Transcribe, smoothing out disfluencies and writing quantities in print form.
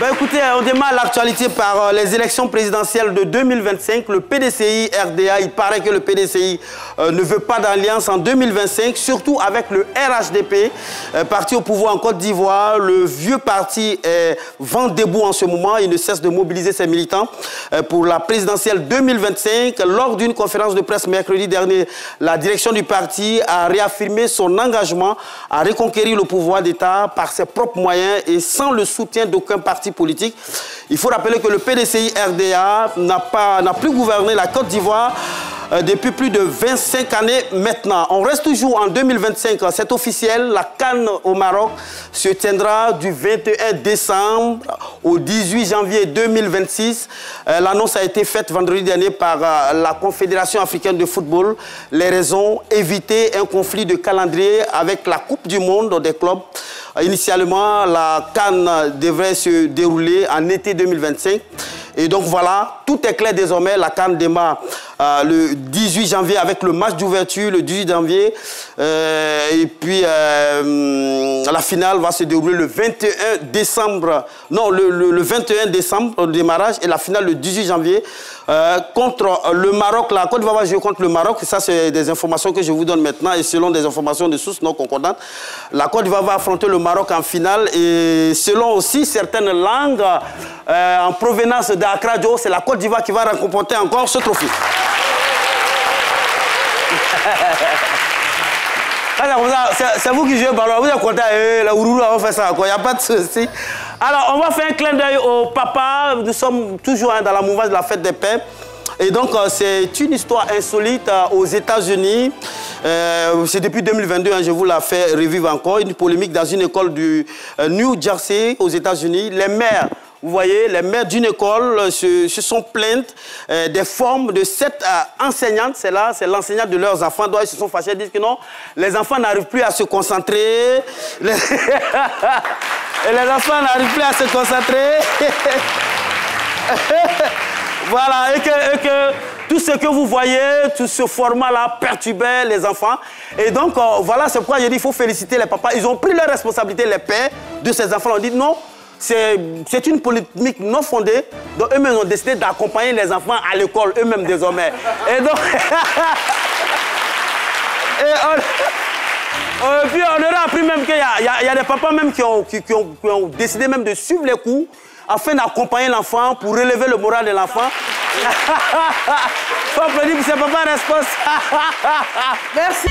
Ben écoutez, on démarre l'actualité par les élections présidentielles de 2025. Le PDCI RDA, il paraît que le PDCI ne veut pas d'alliance en 2025, surtout avec le RHDP, parti au pouvoir en Côte d'Ivoire. Le vieux parti est vent debout en ce moment. Il ne cesse de mobiliser ses militants pour la présidentielle 2025. Lors d'une conférence de presse mercredi dernier, la direction du parti a réaffirmé son engagement à reconquérir le pouvoir d'État par ses propres moyens et sans le soutien d'aucun parti politique. Il faut rappeler que le PDCI RDA n'a plus gouverné la Côte d'Ivoire depuis plus de 25 années maintenant. On reste toujours en 2025, c'est officiel, la CAN au Maroc se tiendra du 21 décembre au 18 janvier 2026. L'annonce a été faite vendredi dernier par la Confédération africaine de football. Les raisons, éviter un conflit de calendrier avec la Coupe du monde des clubs. Initialement, la CAN devrait se dérouler en été 2025. Et donc voilà, tout est clair désormais. La CAN démarre le 18 janvier avec le match d'ouverture, le 18 janvier. Et puis la finale va se dérouler le 21 décembre. Non, le 21 décembre au démarrage et la finale le 18 janvier contre le Maroc. La Côte d'Ivoire va jouer contre le Maroc. Ça, c'est des informations que je vous donne maintenant et selon des informations de sources non concordantes. La Côte d'Ivoire va affronter le Maroc en finale et selon aussi certaines langues en provenance d'Accra, c'est la Côte d'Ivoire qui va remporter encore ce trophée. C'est vous qui jouez le ballon, vous êtes content, la Ouroulou, on va faire ça, il n'y a pas de souci. Alors, on va faire un clin d'œil au papa. Nous sommes toujours dans la mouvance de la fête des pères. Et donc, c'est une histoire insolite aux États-Unis. C'est depuis 2022, je vous la fais revivre encore. Une polémique dans une école du New Jersey, aux États-Unis. Les mères, vous voyez, les mères d'une école se sont plaintes des formes de cette enseignante. C'est là, c'est l'enseignante de leurs enfants. Donc, ils se sont fâchés, ils disent que non, les enfants n'arrivent plus à se concentrer. Et les enfants n'arrivent plus à se concentrer. Voilà, et que tout ce que vous voyez, tout ce format-là perturbait les enfants. Et donc, voilà, c'est pourquoi j'ai dit qu'il faut féliciter les papas. Ils ont pris leur responsabilité, les pères de ces enfants. On dit non, c'est une polémique non fondée. Donc, eux-mêmes ont décidé d'accompagner les enfants à l'école, eux-mêmes désormais. Et donc... Et puis, on aura appris même qu'il y a des papas même qui ont décidé même de suivre les cours afin d'accompagner l'enfant pour relever le moral de l'enfant. Faut applaudir pour ces papas responsables. Merci.